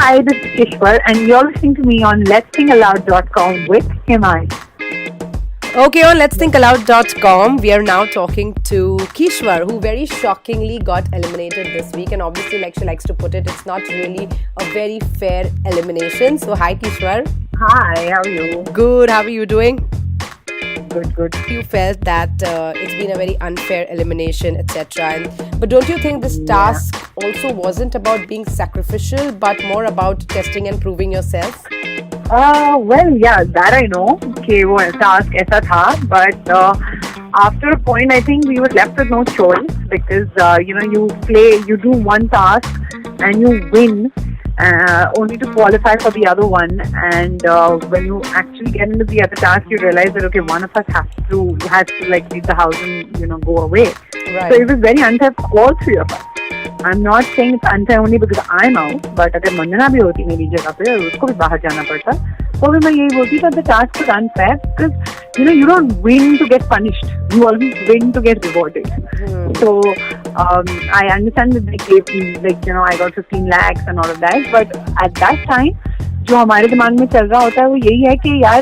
Hi, this is Kishwer, and you're listening to me on Let'sThinkAloud.com with Himai. Okay, on Let'sThinkAloud.com, we are now talking to Kishwer, who very shockingly got eliminated this week. And obviously, like she likes to put it, it's not really a very fair elimination. So, hi, Kishwer. Hi, how are you? Good. How are you doing? Good. You felt that it's been a very unfair elimination, etc. But don't you think this task also wasn't about being sacrificial, but more about testing and proving yourself? Well, yeah, that I know. कि वो task ऐसा था, but after a point, I think we were left with no choice because you do one task and you win. Only to qualify for the other one, and when you actually get into the other task, you realize that okay, one of us has to like leave the house and go away. Right. So it was very unfair for all three of us. I'm not saying it's unfair only because I'm out, but अगर मंदना भी होती मेरी जगह पे और उसको भी बाहर जाना पड़ता, तो भी मैं यही बोलती that the task was unfair because you don't win to get punished, you always win to get rewarded. So I understand that they gave me I got 15 lakhs and all of that, but at that time जो हमारे दिमाग में चल रहा होता है वो यही है कि यार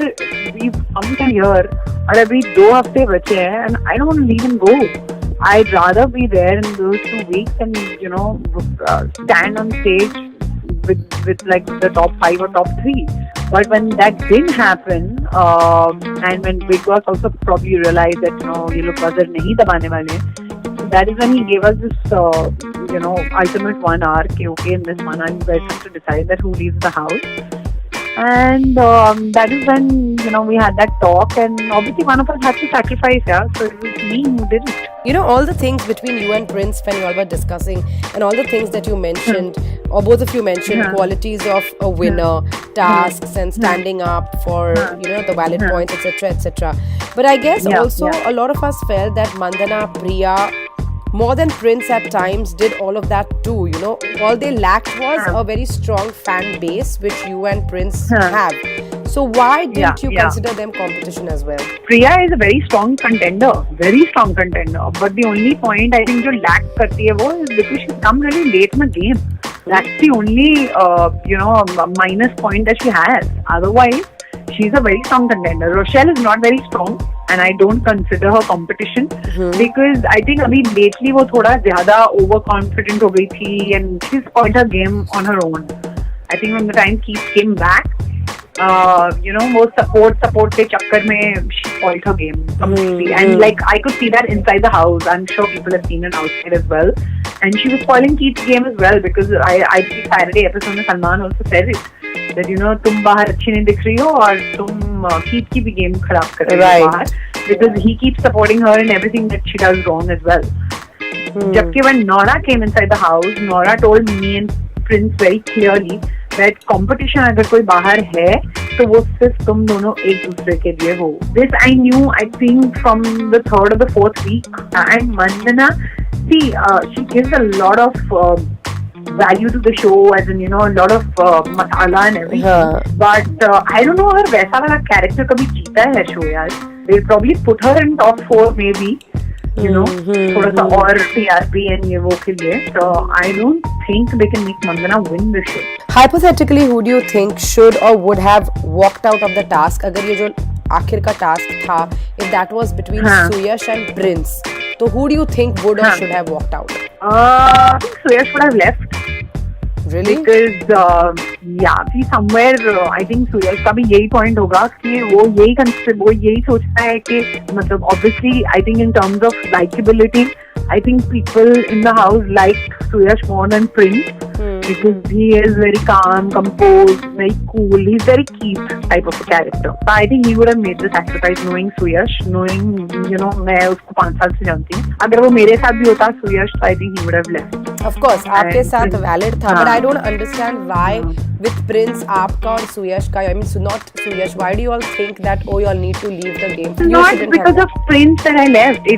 we've come to here और अभी 2 हफ्ते बचे हैं and I don't want to leave and go. I'd rather be there in those 2 weeks and stand on stage with like the top 5 or top 3. But when that didn't happen, and when Big Boss also probably realized that ये लोग buzzer नहीं दबाने वाले, that is when he gave us this ultimate 1 hour. Okay, in this 1 hour you guys have to decide that who leaves the house. And that is when we had that talk, and obviously one of us had to sacrifice, so it was me who did it. All the things between you and Prince when you all were discussing, and all the things that you mentioned, or both of you mentioned, qualities of a winner, tasks, and standing up for the valid points, etc. But I guess also a lot of us felt that Mandana, Priya, more than Prince at times, did all of that too. All they lacked was a very strong fan base, which you and Prince have. So why didn't you consider them competition as well? Priya is a very strong contender. But the only point I think जो lack करती है वो is because she's come really late in the game. That's the only minus point that she has. Otherwise, she's a very strong contender. Rochelle is not very strong, and I don't consider her competition because I think अभी lately वो थोड़ा ज़्यादा overconfident हो गई थी, and she's spoiled her game on her own. I think when the time Keith came back, वो support के चक्कर में she spoiled her game completely. And like I could see that inside the house. I'm sure people have seen it outside as well. And she was spoiling Keith's game as well because I think Saturday episode में Salman also said it. That तुम बाहर अच्छी नहीं दिख रही हो और तुम Keith की भी game खराब कर रही हो बाहर, because he keeps supporting her in everything that she does wrong as well. जबकि when Nora came inside the house, Nora told me and Prince very clearly that competition अगर कोई बाहर है तो वो सिर्फ तुम दोनों एक दूसरे के लिए हो. This I knew, I think, from the 3rd or the 4th week. And Mandana, see, she gives a lot of value to the show, as in a lot of masala and everything. But I don't know अगर वैसा वाला character कभी जीता है show यार. They'll probably put her in top 4 maybe. थोड़ा सा और TRP and ये वो के लिए. So I don't think they can make Mandana win this show. Hypothetically, who do you think should or would have walked out of the task? अगर ये जो आखिर का task था, if that was between Suyash and Prince, तो who do you think would or should have walked out? I think Suyash would have left. Really? Because see, somewhere I think Suyash का भी यही point होगा कि वो यही सोचता है कि मतलब obviously I think in terms of likability, I think people in the house liked Suyash more than Prince because he is very calm, composed, very cool. He's very Keith type of a character. So I think he would have made the sacrifice knowing Suyash, knowing मैं उसको 5 साल से जानती हूँ. अगर वो मेरे साथ भी होता Suyash, so I think he would have left. Of course, आपके साथ valid था, but I don't understand why with Prince आपका और Suyash का, I mean not Suyash, why do you all think that you all need to leave the game? Not because of Prince that I left.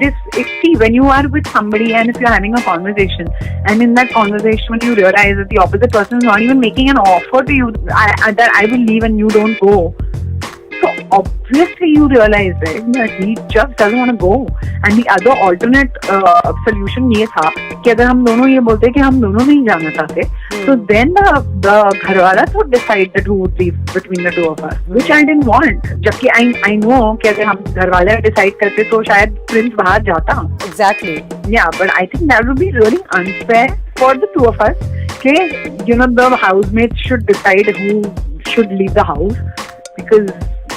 See, when you are with somebody and if you're having a conversation, and in that conversation when you realize that the opposite person is not even making an offer to you that I will leave and you don't go, so obviously you realize that he just doesn't want to go. And the other alternate solution ये था कि अगर हम दोनों ये बोलते कि हम दोनों नहीं जाना चाहते, So then the gharwalas would decide that who would leave between the two of us, which I didn't want. जबकि I know कि अगर हम घरवाले decide करते तो शायद प्रिंस बाहर जाता. Exactly. Yeah, but I think that would be really unfair for the two of us. Okay, you know, the housemates should decide who should leave the house, because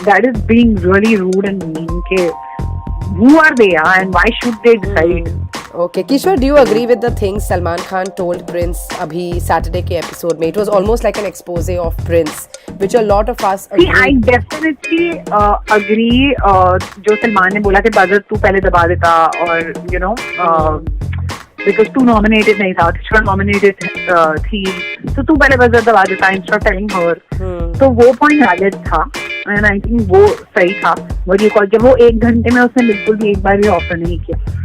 that is being really rude and mean. Okay, who are they and why should they decide? Okay, Kishwer, do you agree with the things Salman Khan told Prince abhi Saturday ke episode mein? It was almost like an expose of Prince, which a lot of us agree. See, I definitely agree. जो सलमान ने बोला कि buzzer तू पहले दबा देता, और you know, because तू nominated नहीं था, किशोर nominated थी, तो तू पहले बजर दबा देता instead of telling her. तो वो point valid था, and I think वो सही था. What you call, जब वो 1 घंटे में उसने बिल्कुल भी एक बार भी offer नहीं किया.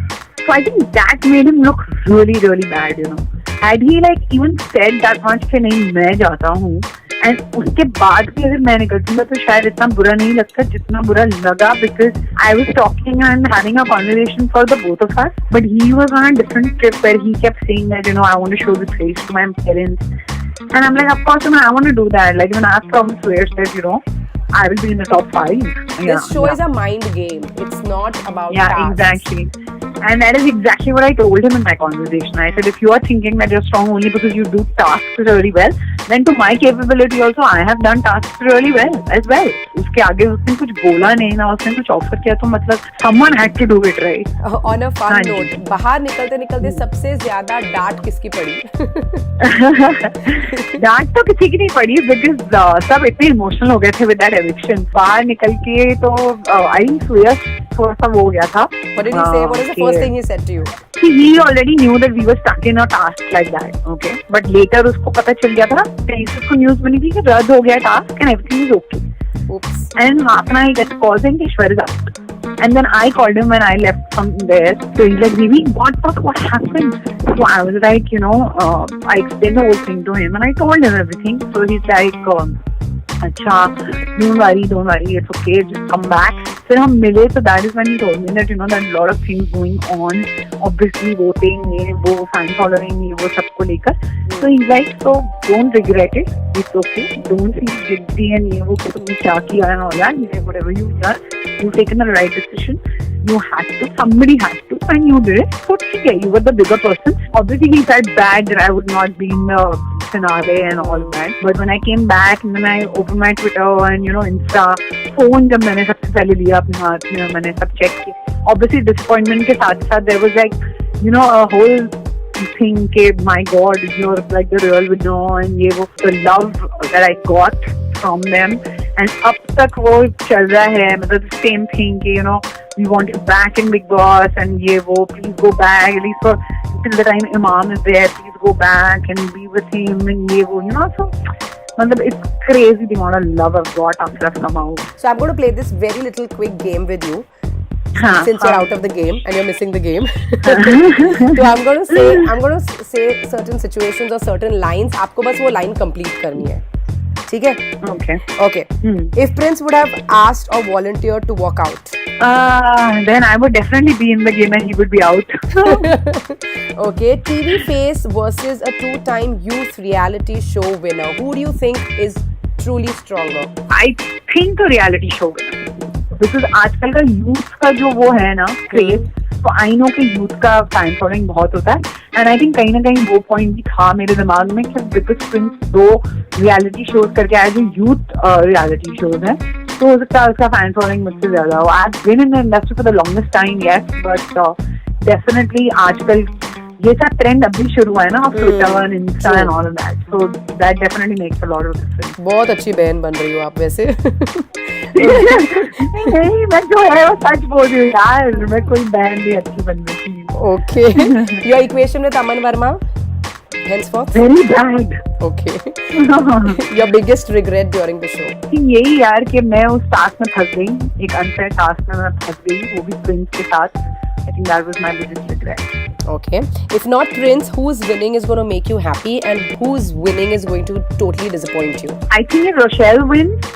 So I think that made him look really, really bad, you know. Had he like even said that much कि नहीं मैं जाता हूँ, and उसके बाद भी अगर मैं निकलती हूँ तो शायद इतना बुरा नहीं लगता जितना बुरा लगा, because I was talking and having a conversation for the both of us, but he was on a different trip where he kept saying that, you know, I want to show this face to my parents, and I'm like, of course, you know, I want to do that. Like, you know, I've promised Swears that, you know, I will be in the top 5. This show is a mind game. It's not about tasks. Exactly. And that is exactly what I told him in my conversation. I said, if you are thinking that you're strong only because you do tasks really well, then to my capability also, I have done tasks really well as well. उसके आगे उसने कुछ बोला नहीं ना, उसने कुछ offer किया तो मतलब someone had to do it, right? On a fun note, बाहर निकलते निकलते सबसे ज्यादा डांट किसकी पड़ी? डांट तो किसी की नहीं पड़ी, because सब इतने इमोशनल हो गए थे with that eviction. बाहर निकल के तो I think Swears थोड़ा सा वो हो गया था. What did he say? What is the first thing he said to you? See, he already knew that we were stuck in a task like that, okay? But later उसको पता चल गया था, कहीं से उसको न्यूज़ बनी थी कि रद्द हो गया task and everything is okay. Oops. And half an hour he gets calls saying Kishwer is out. And then I called him when I left from there. So he's like, Bibi, what happened? So I was like, you know, I explained the whole thing to him and I told him everything. So he's like, अच्छा, don't worry, it's okay, just come back. फिर हम मिले, so that is when he told me that, you know, that a lot of things going on, obviously voting, ये वो fan following, ये वो सबको लेकर. So he's like, so don't regret it, it's okay, don't feel guilty and ये वो कि तुमने क्या किया and all that. He said, whatever you've done, you've taken the right decision. You had to, somebody had to, and you did it. So ठीक है, you were the bigger person. Obviously he felt bad that I would not be in the finale and all that. But when I came back and then I opened my Twitter and, you know, Insta, phone जब मैंने सबसे पहले लिया अपने हाथ में, मैंने सब check किया. Obviously disappointment के साथ साथ there was like, you know, a whole thing के my God, you're like the real winner and ये वो, the love that I got from them. And अब तक वो चल रहा है, मतलब the same thing कि, you know, we want you back in Big Boss and ये वो, please go back, at least for till the time Imam is there, please go back and be with him and ये वो, you know, so it's crazy the amount of love I've got after I've come out. So I'm going to play this very little quick game with you. Since you're out of the game and you're missing the game. So I'm going to say certain situations or certain lines. आपको बस वो line complete करनी है. ठीक है? Okay. If Prince would have asked or volunteered to walk out, then I would definitely be in the game and he would be out. Okay, TV face versus a 2-time youth reality show winner. Who do you think is truly stronger? I think a reality show winner. Because आजकल का youth का जो वो है ना craze, तो I know कि youth का fan following बहुत होता है, and I think कहीं ना कहीं वो point भी था मेरे दिमाग में कि because Prince 2 reality shows करके आया जो youth reality shows हैं, तो हो सकता है उसका fan following मुझसे ज़्यादा हो. I've been in the industry for the longest time, yes, but definitely आजकल ये सब trend अभी शुरू हुआ है ना, Twitter and Insta and all of that, so that definitely makes a lot of difference. बहुत अच्छी बहन बन रही हो आप वैसे. नहीं, मैं जो है वो सच बोल रही हूँ यार, मैं कोई बहन भी अच्छी बन रही थी. Okay. Your equation with Aman Verma? Henceforth? Very bad. Okay. Your biggest regret during the show? यही यार कि मैं उस टास्क में फंस गई, एक अनफेयर टास्क में मैं फंस गई, वो भी प्रिंस के साथ. I think that was my biggest regret. Okay. If not Prince, whose winning is going to make you happy and whose winning is going to totally disappoint you? I think if Rochelle wins,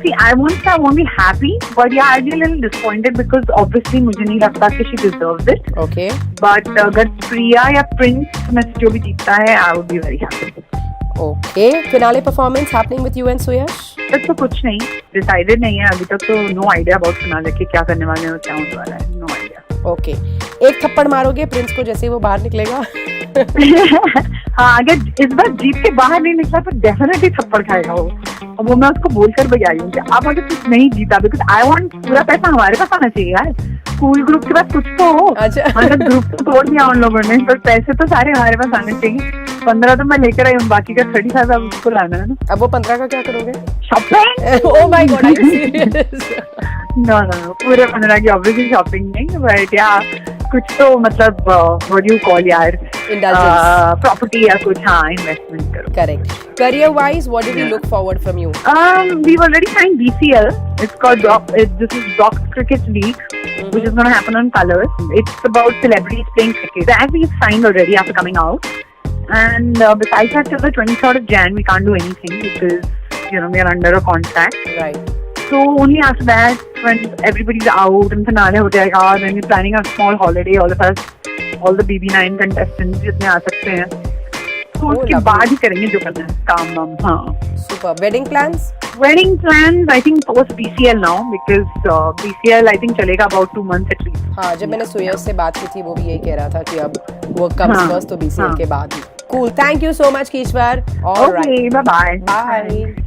see, I won't be happy, but yeah, I'll be a little disappointed because obviously मुझे नहीं लगता कि she deserves it. Okay. But अगर प्रिया या Prince में से जो भी जीतता है, I would be very happy. Okay, finale performance happening with you and Suyash? तक तो कुछ नहीं डिसाइडेड नहीं है अभी तक, तो नो आइडिया अबाउट फिनाले के क्या करने वाले हैं और क्या होने वाला है, नो आइडिया। ओके, एक थप्पड़ मारोगे प्रिंस को जैसे ही वो बाहर निकलेगा? हाँ, अगर इस बार जीत के बाहर नहीं निकला तो डेफिनेटली थप्पड़ खाएगा वो, और वो मैं उसको बोलकर भी आई हूँ कि अब अगर कुछ नहीं जीता, बिकॉज आई वांट पूरा पैसा हमारे पास आना चाहिए यार, स्कूल ग्रुप के पास कुछ तो हो। अच्छा। मतलब ग्रुप तो तोड़ दिया उन लोगों ने, पर पैसे तो सारे हमारे पास आने चाहिए। 15 तो मैं लेकर आई हूँ, बाकी का 35 अब उसको लाना है ना। अब वो 15 का क्या करोगे? Shopping. Oh my God, are you serious? No, पूरे 15 की ऑब्वियसली शॉपिंग नहीं, बट या कुछ तो मतलब व्हाट डू यू कॉल यार, प्रॉपर्टी या कुछ, हाँ, इन्वेस्टमेंट करो। Correct. Career wise, what do we look forward from you? We've already signed BCL. It's called this is Doc Cricket League, which is going to happen on Colors. It's about celebrities playing cricket. That we've signed already after coming out. And besides that, till the 23rd of Jan, we can't do anything because we are under a contract. Right. So only after that, when everybody's out and finale ho jayega, then we're planning a small holiday. All of us, all the BB9 contestants जितने आ सकते हैं, तो उसके बाद ही करेंगे जो करना है काम वाम। हाँ, Super. Wedding plans? Wedding plans, I think post BCL now, because BCL I think चलेगा about 2 months at least. हाँ, जब मैंने सुयश से बात की थी वो भी यही कह रहा था कि अब work comes first तो BCL के बाद ही। Cool. Thank you so much, Kishwer. All right. Okay, bye bye. Bye.